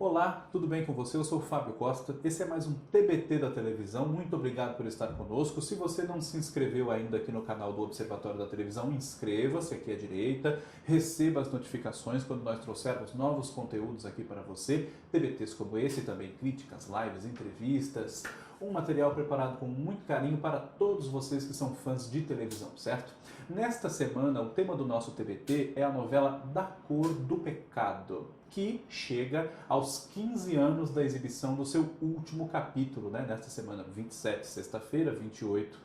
Olá, tudo bem com você? Eu sou o Fábio Costa. Esse é mais um TBT da televisão. Muito obrigado por estar conosco. Se você não se inscreveu ainda aqui no canal do Observatório da Televisão, inscreva-se aqui à direita, receba as notificações quando nós trouxermos novos conteúdos aqui para você. TBTs como esse, também críticas, lives, entrevistas, um material preparado com muito carinho para todos vocês que são fãs de televisão, certo? Nesta semana, o tema do nosso TBT é a novela Da Cor do Pecado, que chega aos 15 anos da exibição do seu último capítulo, né? Nesta semana, 27, sexta-feira, 28,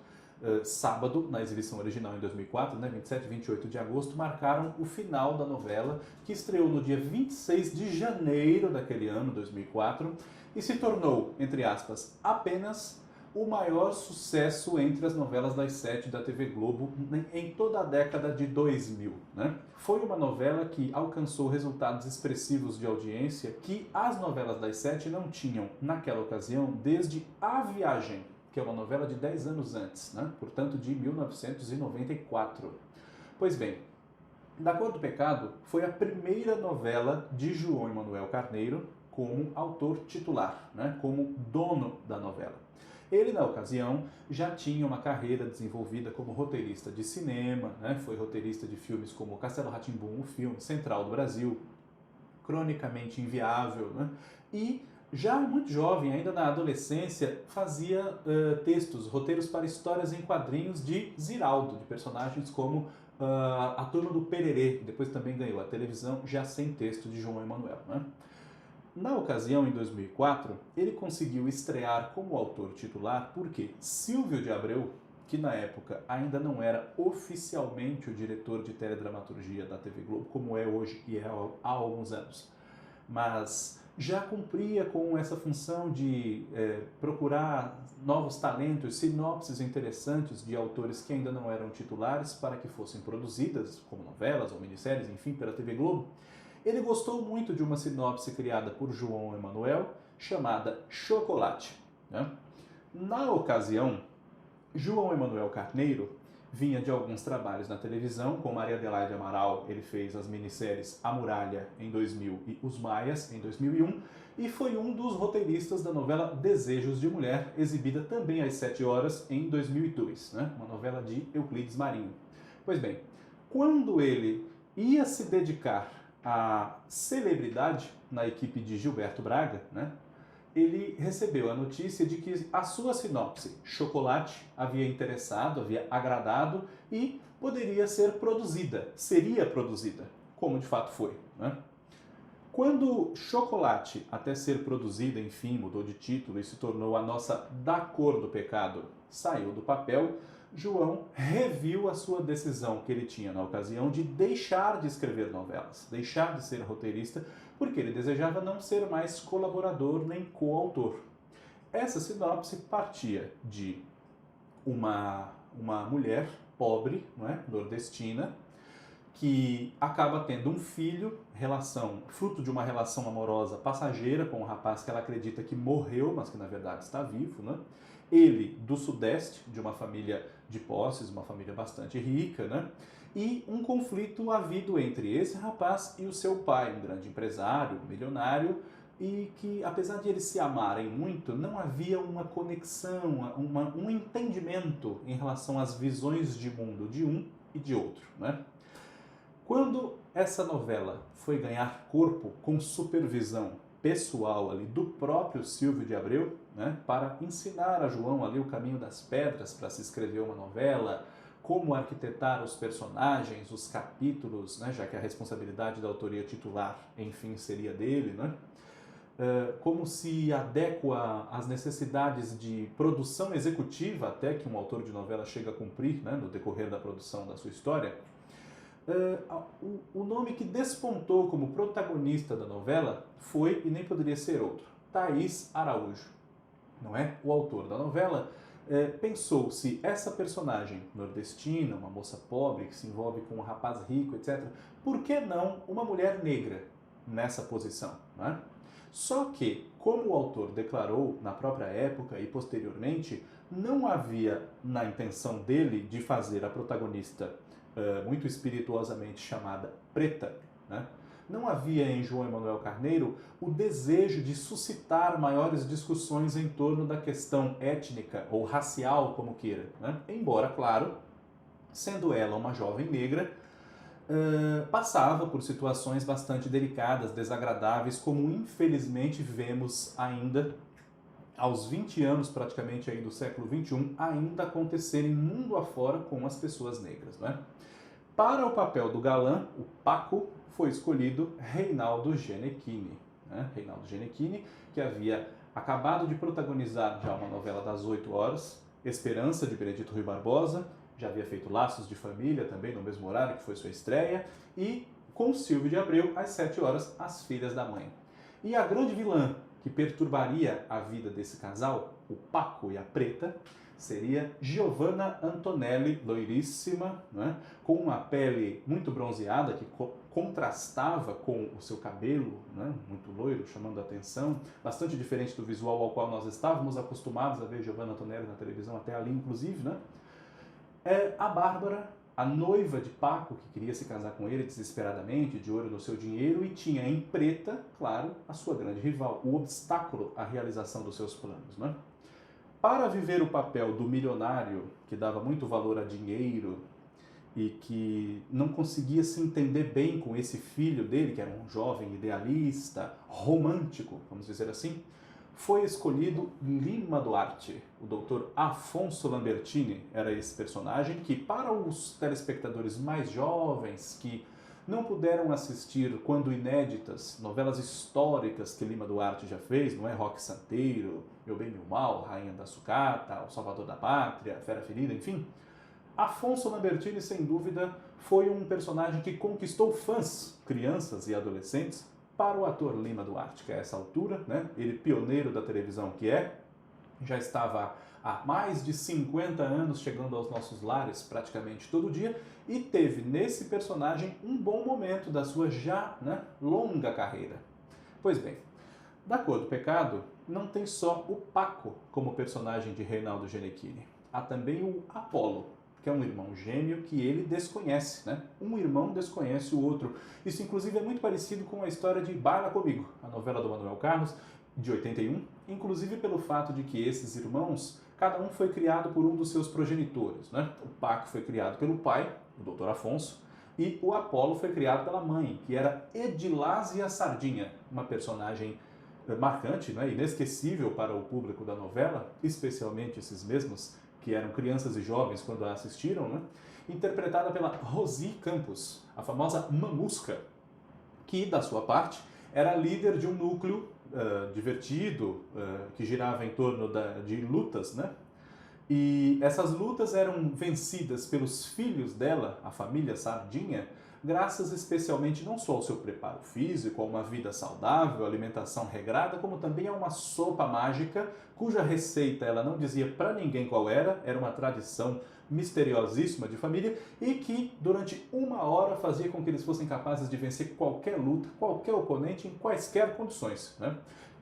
sábado, na exibição original em 2004, né? 27 e 28 de agosto, marcaram o final da novela, que estreou no dia 26 de janeiro daquele ano, 2004, e se tornou, entre aspas, apenas o maior sucesso entre as novelas das 7 da TV Globo em toda a década de 2000. Né? Foi uma novela que alcançou resultados expressivos de audiência que as novelas das 7 não tinham naquela ocasião desde A Viagem, que é uma novela de 10 anos antes, né? Portanto de 1994. Pois bem, Da Cor do Pecado foi a primeira novela de João Emanuel Carneiro como autor titular, né? Como dono da novela. Ele, na ocasião, já tinha uma carreira desenvolvida como roteirista de cinema, né? Foi roteirista de filmes como Castelo Rá-Tim-Bum, o filme Central do Brasil, Cronicamente Inviável, né? E já muito jovem, ainda na adolescência, fazia textos, roteiros para histórias em quadrinhos de Ziraldo, de personagens como a Turma do Pererê, que depois também ganhou a televisão, já sem texto de João Emanuel, né? Na ocasião, em 2004, ele conseguiu estrear como autor titular porque Silvio de Abreu, que na época ainda não era oficialmente o diretor de teledramaturgia da TV Globo, como é hoje e é há alguns anos, mas já cumpria com essa função de procurar novos talentos, sinopses interessantes de autores que ainda não eram titulares para que fossem produzidas, como novelas ou minisséries, enfim, pela TV Globo. Ele gostou muito de uma sinopse criada por João Emanuel, chamada Chocolate. Né? Na ocasião, João Emanuel Carneiro vinha de alguns trabalhos na televisão, com Maria Adelaide Amaral, ele fez as minisséries A Muralha em 2000 e Os Maias em 2001, e foi um dos roteiristas da novela Desejos de Mulher, exibida também às 7 horas em 2002, né? Uma novela de Euclides Marinho. Pois bem, quando ele ia se dedicar à celebridade na equipe de Gilberto Braga, né? Ele recebeu a notícia de que a sua sinopse, Chocolate, havia interessado, havia agradado e poderia ser produzida, seria produzida, como de fato foi. Né? Quando Chocolate, até ser produzida, enfim, mudou de título e se tornou a nossa Da Cor do Pecado, saiu do papel, João reviu a sua decisão que ele tinha na ocasião de deixar de escrever novelas, deixar de ser roteirista, porque ele desejava não ser mais colaborador nem coautor. Essa sinopse partia de uma mulher pobre, não é? Nordestina, que acaba tendo um filho, fruto de uma relação amorosa passageira com um rapaz que ela acredita que morreu, mas que na verdade está vivo, né? Ele do Sudeste, de uma família de posses, uma família bastante rica, né? E um conflito havido entre esse rapaz e o seu pai, um grande empresário, milionário, e que, apesar de eles se amarem muito, não havia uma conexão, um entendimento em relação às visões de mundo de um e de outro, né? Quando essa novela foi ganhar corpo com supervisão pessoal ali do próprio Silvio de Abreu, né, para ensinar a João ali o caminho das pedras para se escrever uma novela, como arquitetar os personagens, os capítulos, né, já que a responsabilidade da autoria titular, enfim, seria dele, né? Como se adequa às necessidades de produção executiva, até que um autor de novela chega a cumprir, né, no decorrer da produção da sua história. O nome que despontou como protagonista da novela foi, e nem poderia ser outro, Thaís Araújo. Não é? O autor da novela pensou se essa personagem nordestina, uma moça pobre que se envolve com um rapaz rico, etc., por que não uma mulher negra nessa posição? Não é? Só que, como o autor declarou na própria época e posteriormente, não havia na intenção dele de fazer a protagonista muito espirituosamente chamada preta, né? não havia em João Emanuel Carneiro o desejo de suscitar maiores discussões em torno da questão étnica ou racial, como queira, né? Embora, claro, sendo ela uma jovem negra, passava por situações bastante delicadas, desagradáveis, como infelizmente vemos ainda aos 20 anos praticamente aí do século XXI, ainda acontecerem mundo afora com as pessoas negras, né? Para o papel do galã, o Paco, foi escolhido Reinaldo Gianecchini, né? Reinaldo Gianecchini, que havia acabado de protagonizar já uma novela das 8 horas, Esperança, de Benedito Rui Barbosa, já havia feito Laços de Família também no mesmo horário que foi sua estreia, e com Silvio de Abreu, às 7 horas, As Filhas da Mãe. E a grande vilã que perturbaria a vida desse casal, o Paco e a Preta, seria Giovanna Antonelli, loiríssima, né? Com uma pele muito bronzeada que contrastava com o seu cabelo, né? Muito loiro, chamando a atenção, bastante diferente do visual ao qual nós estávamos acostumados a ver Giovanna Antonelli na televisão até ali, inclusive, né? A Bárbara, a noiva de Paco, que queria se casar com ele desesperadamente, de olho no seu dinheiro, e tinha em Preta, claro, a sua grande rival, o obstáculo à realização dos seus planos, né? Para viver o papel do milionário, que dava muito valor a dinheiro e que não conseguia se entender bem com esse filho dele, que era um jovem idealista, romântico, vamos dizer assim, foi escolhido Lima Duarte. O Dr. Afonso Lambertini era esse personagem que, para os telespectadores mais jovens que não puderam assistir, quando inéditas, novelas históricas que Lima Duarte já fez, não é? Roque Santeiro, Meu Bem, Meu Mal, Rainha da Sucata, O Salvador da Pátria, Fera Ferida, enfim. Afonso Lambertini, sem dúvida, foi um personagem que conquistou fãs, crianças e adolescentes, para o ator Lima Duarte, que a essa altura, né, ele pioneiro da televisão que já estava há mais de 50 anos chegando aos nossos lares praticamente todo dia e teve nesse personagem um bom momento da sua já, né, longa carreira. Pois bem, da Cor do Pecado não tem só o Paco como personagem de Reinaldo Gianecchini, há também o Apolo, que é um irmão gêmeo que ele desconhece, né? Um irmão desconhece o outro. Isso, inclusive, é muito parecido com a história de Baila Comigo, a novela do Manuel Carlos, de 81, inclusive pelo fato de que esses irmãos, cada um foi criado por um dos seus progenitores, né? O Paco foi criado pelo pai, o Dr. Afonso, e o Apolo foi criado pela mãe, que era Edilásia Sardinha, uma personagem marcante, né? Inesquecível para o público da novela, especialmente esses mesmos que eram crianças e jovens quando a assistiram, né? Interpretada pela Rosi Campos, a famosa Mamusca, que, da sua parte, era líder de um núcleo divertido, que girava em torno de lutas, né? E essas lutas eram vencidas pelos filhos dela, a família Sardinha, graças especialmente não só ao seu preparo físico, a uma vida saudável, alimentação regrada, como também a uma sopa mágica, cuja receita ela não dizia para ninguém qual era uma tradição misteriosíssima de família e que durante 1 hora fazia com que eles fossem capazes de vencer qualquer luta, qualquer oponente, em quaisquer condições, né?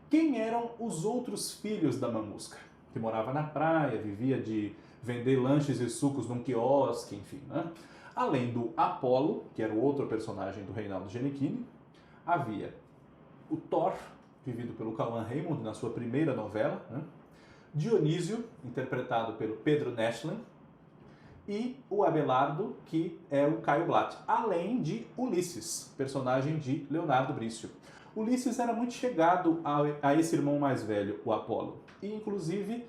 Quem eram os outros filhos da Mamusca? Que morava na praia, vivia de vender lanches e sucos num quiosque, enfim, né? Além do Apolo, que era o outro personagem do Reinaldo Gianecchini, havia o Thor, vivido pelo Cauã Raymond na sua primeira novela, né? Dionísio, interpretado pelo Pedro Neschlen, e o Abelardo, que é o Caio Blatt, além de Ulisses, personagem de Leonardo Brício. Ulisses era muito chegado a esse irmão mais velho, o Apolo, e inclusive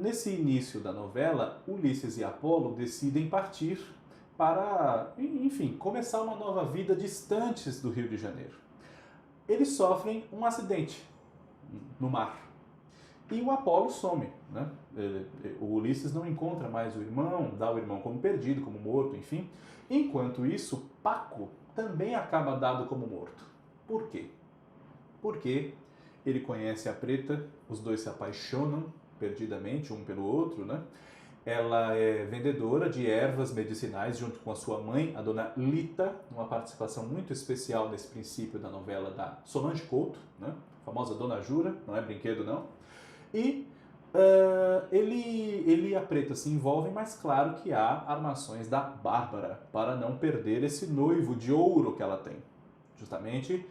nesse início da novela, Ulisses e Apolo decidem partir para, enfim, começar uma nova vida distantes do Rio de Janeiro. Eles sofrem um acidente no mar e o Apolo some, né? O Ulisses não encontra mais o irmão, dá o irmão como perdido, como morto, enfim. Enquanto isso, Paco também acaba dado como morto. Por quê? Porque ele conhece a Preta, os dois se apaixonam perdidamente um pelo outro, né? Ela é vendedora de ervas medicinais junto com a sua mãe, a dona Lita, uma participação muito especial nesse princípio da novela da Solange Couto, né? A famosa Dona Jura, não é brinquedo não. E ele e a Preta se envolvem, mas claro que há armações da Bárbara para não perder esse noivo de ouro que ela tem. justamente,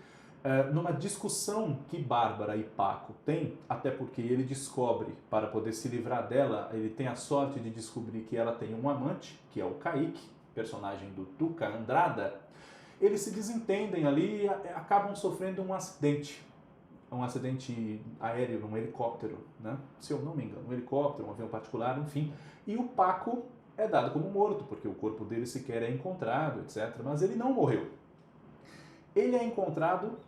numa discussão que Bárbara e Paco têm, até porque ele descobre, para poder se livrar dela, ele tem a sorte de descobrir que ela tem um amante, que é o Kaique, personagem do Tuca Andrada. Eles se desentendem ali e acabam sofrendo um acidente aéreo num helicóptero, né? Se eu não me engano, um helicóptero, um avião particular, enfim. E o Paco é dado como morto, porque o corpo dele sequer é encontrado, etc. Mas ele não morreu. Ele é encontrado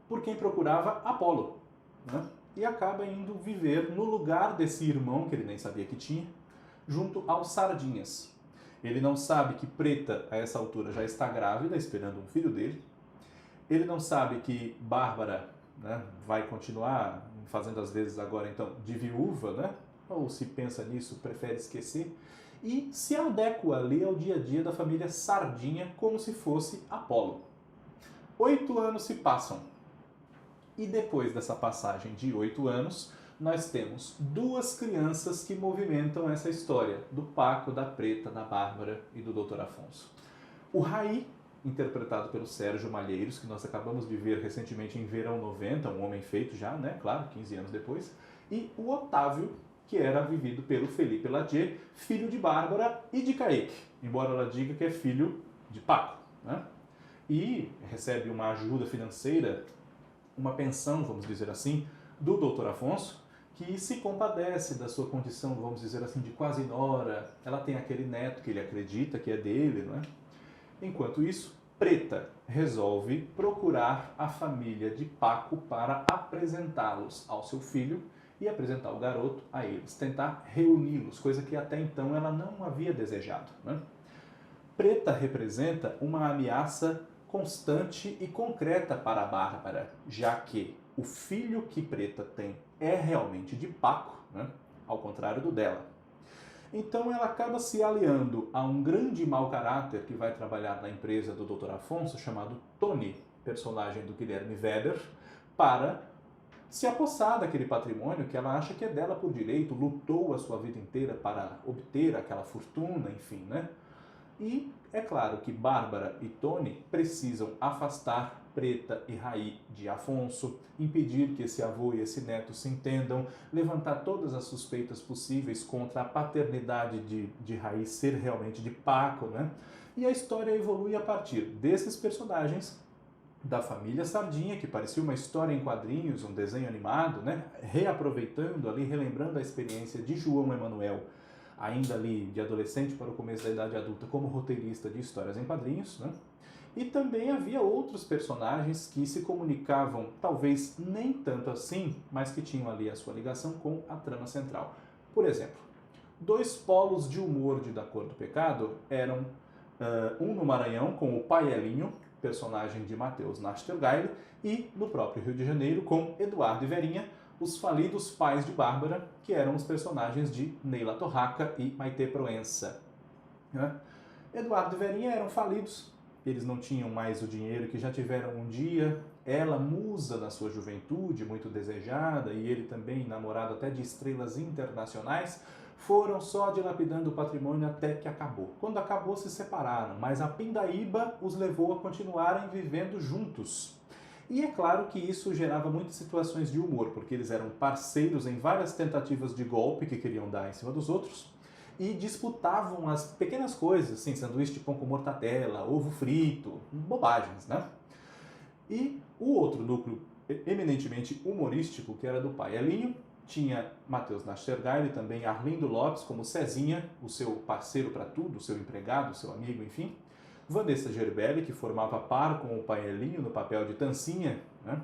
por quem procurava Apolo, né? E acaba indo viver no lugar desse irmão, que ele nem sabia que tinha, junto aos Sardinhas. Ele não sabe que Preta, a essa altura, já está grávida, esperando um filho dele. Ele não sabe que Bárbara, né, vai continuar fazendo as vezes agora, então, de viúva, né? Ou se pensa nisso, prefere esquecer. E se adequa ali ao dia a dia da família Sardinha como se fosse Apolo. 8 anos se passam. E depois dessa passagem de 8 anos, nós temos duas crianças que movimentam essa história, do Paco, da Preta, da Bárbara e do Dr. Afonso. O Raí, interpretado pelo Sérgio Malheiros, que nós acabamos de ver recentemente em Verão 90, um homem feito já, né? Claro, 15 anos depois. E o Otávio, que era vivido pelo Felipe Ladier, filho de Bárbara e de Kaique, embora ela diga que é filho de Paco, né? E recebe uma ajuda financeira, uma pensão, vamos dizer assim, do Dr. Afonso, que se compadece da sua condição, vamos dizer assim, de quase nora. Ela tem aquele neto que ele acredita que é dele, não é? Enquanto isso, Preta resolve procurar a família de Paco para apresentá-los ao seu filho e apresentar o garoto a eles, tentar reuni-los, coisa que até então ela não havia desejado, né? Preta representa uma ameaça constante e concreta para a Bárbara, já que o filho que Preta tem é realmente de Paco, né? Ao contrário do dela. Então ela acaba se aliando a um grande mau caráter que vai trabalhar na empresa do Dr. Afonso, chamado Tony, personagem do Guilherme Weber, para se apossar daquele patrimônio que ela acha que é dela por direito, lutou a sua vida inteira para obter aquela fortuna, enfim, né? E é claro que Bárbara e Tony precisam afastar Preta e Raí de Afonso, impedir que esse avô e esse neto se entendam, levantar todas as suspeitas possíveis contra a paternidade de Raí ser realmente de Paco, né? E a história evolui a partir desses personagens da família Sardinha, que parecia uma história em quadrinhos, um desenho animado, né? Reaproveitando ali, relembrando a experiência de João Emanuel, ainda ali de adolescente para o começo da idade adulta, como roteirista de histórias em quadrinhos, né? E também havia outros personagens que se comunicavam, talvez nem tanto assim, mas que tinham ali a sua ligação com a trama central. Por exemplo, dois polos de humor de Da Cor do Pecado eram um no Maranhão, com o Pai Elinho, personagem de Matheus Nachtergaele, e no próprio Rio de Janeiro, com Eduardo e Verinha, os falidos pais de Bárbara, que eram os personagens de Neila Torraca e Maitê Proença, né? Eduardo e Verinha eram falidos, eles não tinham mais o dinheiro que já tiveram um dia, ela musa na sua juventude, muito desejada, e ele também namorado até de estrelas internacionais, foram só dilapidando o patrimônio até que acabou. Quando acabou, se separaram, mas a pindaíba os levou a continuarem vivendo juntos. E é claro que isso gerava muitas situações de humor, porque eles eram parceiros em várias tentativas de golpe que queriam dar em cima dos outros e disputavam as pequenas coisas, assim, sanduíche de pão com mortadela, ovo frito, bobagens, né? E o outro núcleo eminentemente humorístico, que era do Pai Elinho, tinha Matheus Nachtergaele, também Arlindo Lopes como Cezinha, o seu parceiro para tudo, o seu empregado, o seu amigo, enfim. Vanessa Gerbelli, que formava par com o Pai Elinho no papel de Tancinha, né?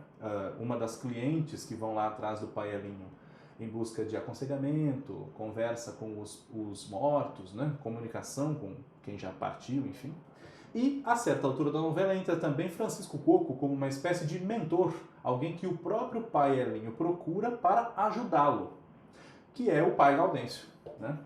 Uma das clientes que vão lá atrás do Pai Elinho em busca de aconselhamento, conversa com os mortos, né? Comunicação com quem já partiu, enfim. E, a certa altura da novela, entra também Francisco Coco como uma espécie de mentor, alguém que o próprio Pai Elinho procura para ajudá-lo, que é o Pai Gaudêncio, né?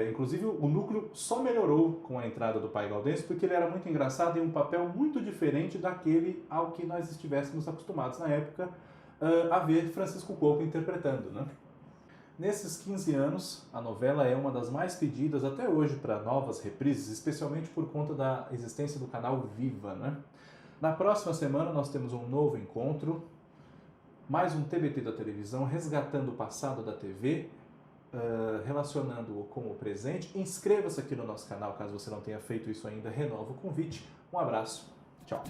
Inclusive, o núcleo só melhorou com a entrada do Pai Gaudêncio porque ele era muito engraçado e um papel muito diferente daquele ao que nós estivéssemos acostumados na época a ver Francisco Coco interpretando, né? Nesses 15 anos, a novela é uma das mais pedidas até hoje para novas reprises, especialmente por conta da existência do canal Viva, né? Na próxima semana nós temos um novo encontro, mais um TBT da televisão, resgatando o passado da TV, relacionando-o com o presente. Inscreva-se aqui no nosso canal, caso você não tenha feito isso ainda, renova o convite. Um abraço, tchau!